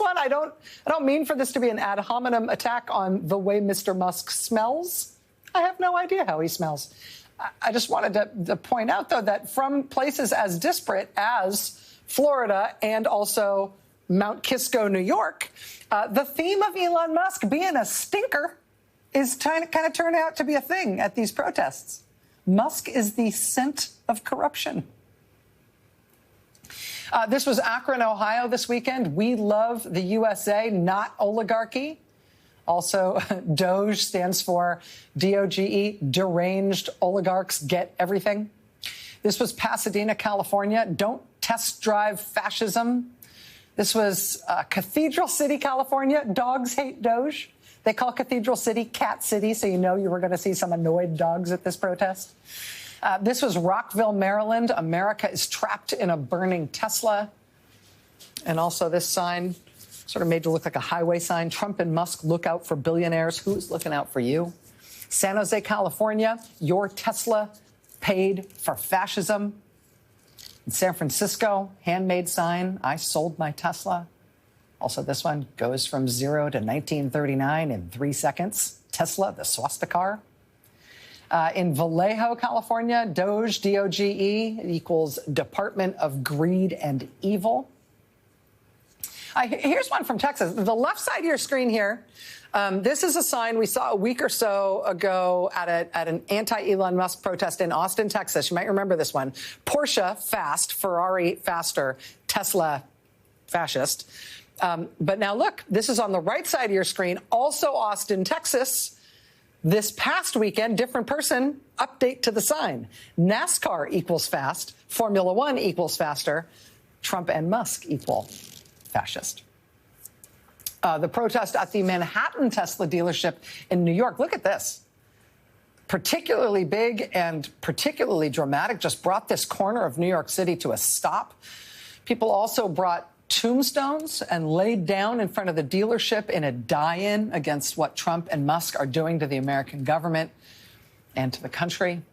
one, I don't mean for this to be an ad hominem attack on the way Mr. Musk smells. I have no idea how he smells. I just wanted to point out, though, that from places as disparate as Florida and also Mount Kisco, New York, the theme of Elon Musk being a stinker is kind of turned out to be a thing at these protests. Musk is the scent of corruption. This was Akron, Ohio this weekend. We love the USA, not oligarchy. Also, DOGE stands for D-O-G-E, deranged oligarchs get everything. This was Pasadena, California. Don't test drive fascism. This was Cathedral City, California. Dogs hate DOGE. They call Cathedral City Cat City, so you know you were going to see some annoyed dogs at this protest. This was Rockville, Maryland. America is trapped in a burning Tesla. And also this sign, sort of made to look like a highway sign. Trump and Musk look out for billionaires. Who's looking out for you? San Jose, California, your Tesla paid for fascism. In San Francisco, handmade sign, I sold my Tesla. Also, this one goes from 0 to 1939 in 3 seconds. Tesla, the swastika. In Vallejo, California, DOGE, D-O-G-E, equals Department of Greed and Evil. Here's one from Texas. The left side of your screen here, this is a sign we saw a week or so ago at an anti-Elon Musk protest in Austin, Texas. You might remember this one. Porsche, fast, Ferrari, faster, Tesla, fascist. But now look, this is on the right side of your screen, also Austin, Texas. This past weekend, different person, update to the sign. NASCAR equals fast, Formula One equals faster, Trump and Musk equal fascist. The protest at the Manhattan Tesla dealership in New York. Look at this. Particularly big and particularly dramatic. Just brought this corner of New York City to a stop. People also brought tombstones and laid down in front of the dealership in a die-in against what Trump and Musk are doing to the American government and to the country.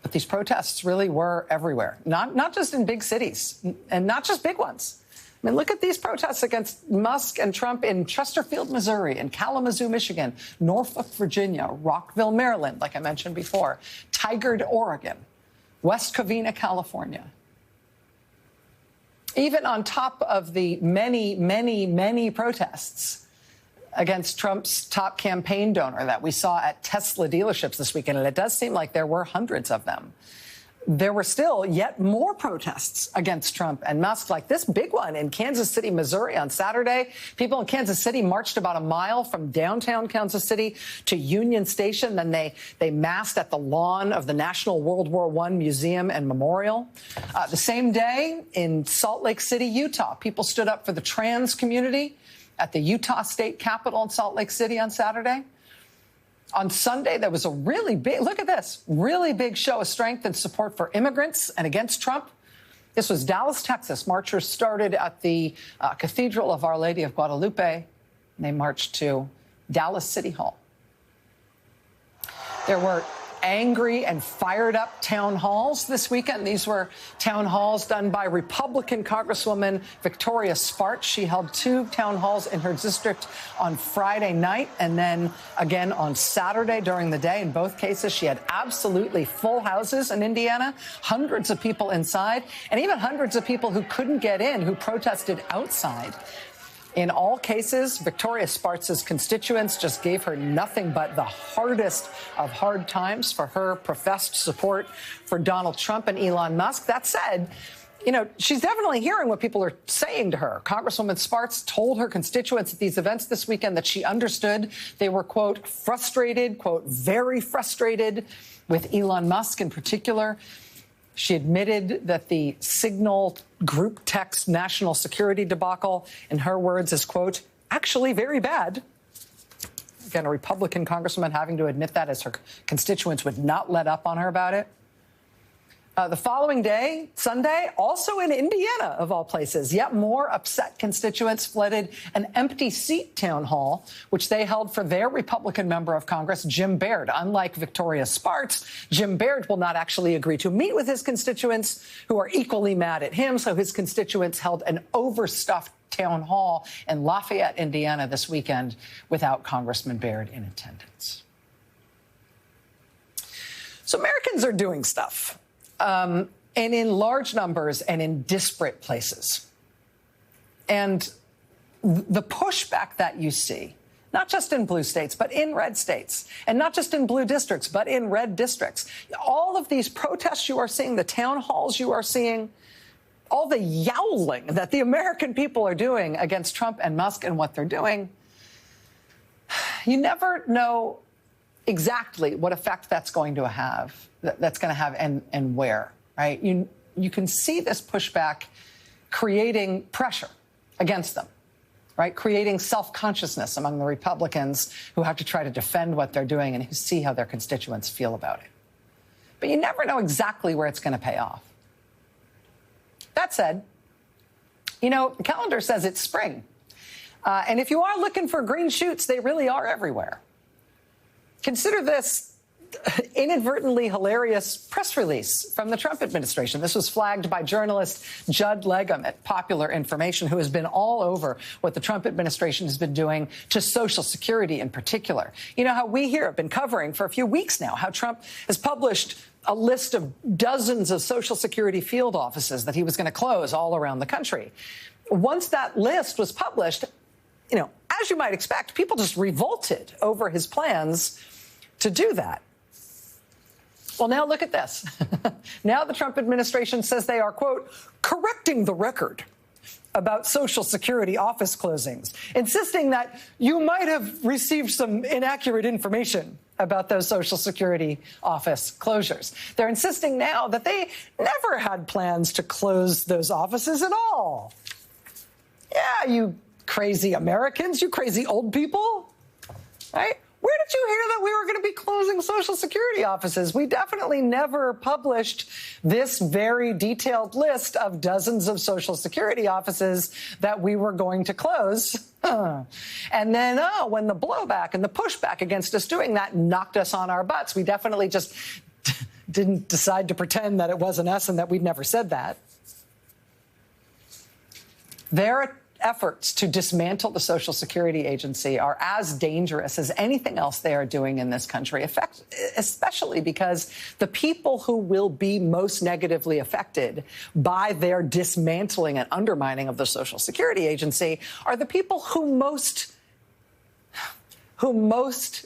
But these protests really were everywhere, not just in big cities and not just big ones. I mean, look at these protests against Musk and Trump in Chesterfield, Missouri, in Kalamazoo, Michigan, Norfolk, Virginia, Rockville, Maryland, like I mentioned before, Tigard, Oregon, West Covina, California. Even on top of the many, many, many protests against Trump's top campaign donor that we saw at Tesla dealerships this weekend, and it does seem like there were hundreds of them, there were still yet more protests against Trump and Musk, like this big one in Kansas City, Missouri on Saturday. People in Kansas City marched about a mile from downtown Kansas City to Union Station. Then they massed at the lawn of the National World War I Museum and Memorial. The same day in Salt Lake City, Utah, people stood up for the trans community at the Utah State Capitol in Salt Lake City on Saturday. On Sunday, there was a really big, look at this, really big show of strength and support for immigrants and against Trump. This was Dallas, Texas. Marchers started at the Cathedral of Our Lady of Guadalupe, and they marched to Dallas City Hall. There were angry and fired up town halls this weekend. These were town halls done by Republican Congresswoman Victoria Spartz. She held 2 town halls in her district on Friday night and then again on Saturday during the day. In both cases, she had absolutely full houses in Indiana, hundreds of people inside, and even hundreds of people who couldn't get in, who protested outside. In all cases, Victoria Spartz's constituents just gave her nothing but the hardest of hard times for her professed support for Donald Trump and Elon Musk. That said, you know, she's definitely hearing what people are saying to her. Congresswoman Spartz told her constituents at these events this weekend that she understood they were, quote, frustrated, quote, very frustrated with Elon Musk in particular. She admitted that the Signal group text national security debacle, in her words, is, quote, actually very bad. Again, a Republican congresswoman having to admit that as her constituents would not let up on her about it. The following day, Sunday, also in Indiana, of all places, yet more upset constituents flooded an empty seat town hall, which they held for their Republican member of Congress, Jim Baird. Unlike Victoria Spartz, Jim Baird will not actually agree to meet with his constituents, who are equally mad at him. So his constituents held an overstuffed town hall in Lafayette, Indiana this weekend without Congressman Baird in attendance. So Americans are doing stuff, and in large numbers and in disparate places. And the pushback that you see, not just in blue states, but in red states, and not just in blue districts, but in red districts. All of these protests you are seeing, the town halls you are seeing, all the yowling that the American people are doing against Trump and Musk and what they're doing, you never know exactly what effect that's going to have, and where, right? You can see this pushback creating pressure against them, right? Creating self-consciousness among the Republicans who have to try to defend what they're doing and who see how their constituents feel about it. But you never know exactly where it's going to pay off. That said, the calendar says it's spring. And if you are looking for green shoots, they really are everywhere. Consider this inadvertently hilarious press release from the Trump administration. This was flagged by journalist Judd Legum at Popular Information, who has been all over what the Trump administration has been doing to Social Security in particular. You know how we here have been covering for a few weeks now how Trump has published a list of dozens of Social Security field offices that he was going to close all around the country. Once that list was published, as you might expect, people just revolted over his plans to do that. Well, now look at this. Now the Trump administration says they are, quote, correcting the record about Social Security office closings, insisting that you might have received some inaccurate information about those Social Security office closures. They're insisting now that they never had plans to close those offices at all. Yeah, you crazy Americans, you crazy old people, right? Where did you hear that we were going to be closing Social Security offices? We definitely never published this very detailed list of dozens of Social Security offices that we were going to close. And then, when the blowback and the pushback against us doing that knocked us on our butts, we definitely just didn't decide to pretend that it wasn't us and that we'd never said that. Their efforts to dismantle the Social Security agency are as dangerous as anything else they are doing in this country, especially because the people who will be most negatively affected by their dismantling and undermining of the Social Security agency are the people who most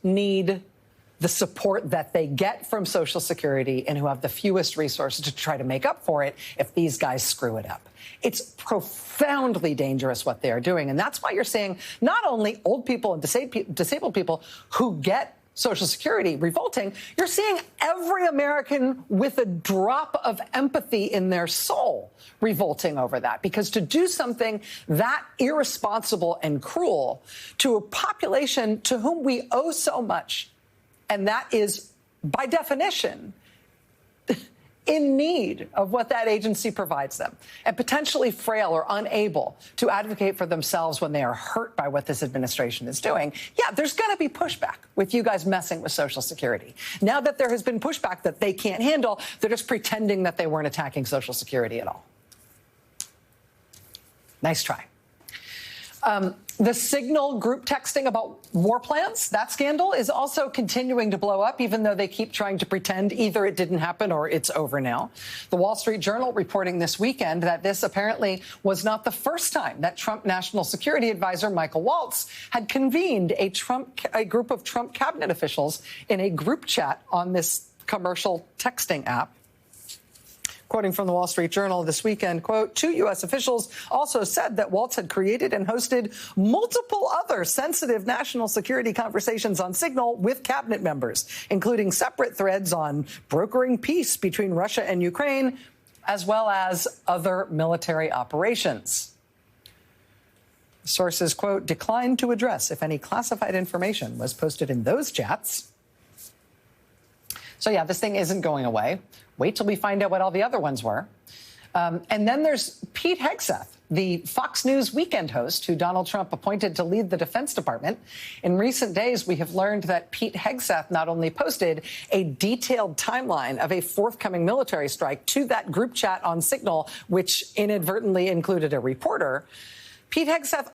need the support that they get from Social Security and who have the fewest resources to try to make up for it if these guys screw it up. It's profoundly dangerous what they are doing. And that's why you're seeing not only old people and disabled people who get Social Security revolting, you're seeing every American with a drop of empathy in their soul revolting over that. Because to do something that irresponsible and cruel to a population to whom we owe so much, and that is, by definition, in need of what that agency provides them, and potentially frail or unable to advocate for themselves when they are hurt by what this administration is doing, yeah, there's going to be pushback with you guys messing with Social Security. Now that there has been pushback that they can't handle, they're just pretending that they weren't attacking Social Security at all. Nice try. The Signal group texting about war plans, that scandal is also continuing to blow up, even though they keep trying to pretend either it didn't happen or it's over now. The Wall Street Journal reporting this weekend that this apparently was not the first time that Trump National Security Advisor Michael Waltz had convened a group of Trump cabinet officials in a group chat on this commercial texting app. Quoting from the Wall Street Journal this weekend, quote, 2 U.S. officials also said that Waltz had created and hosted multiple other sensitive national security conversations on Signal with cabinet members, including separate threads on brokering peace between Russia and Ukraine, as well as other military operations. Sources, quote, declined to address if any classified information was posted in those chats. So, yeah, this thing isn't going away. Wait till we find out what all the other ones were. And then there's Pete Hegseth, the Fox News weekend host who Donald Trump appointed to lead the Defense Department. In recent days, we have learned that Pete Hegseth not only posted a detailed timeline of a forthcoming military strike to that group chat on Signal, which inadvertently included a reporter, Pete Hegseth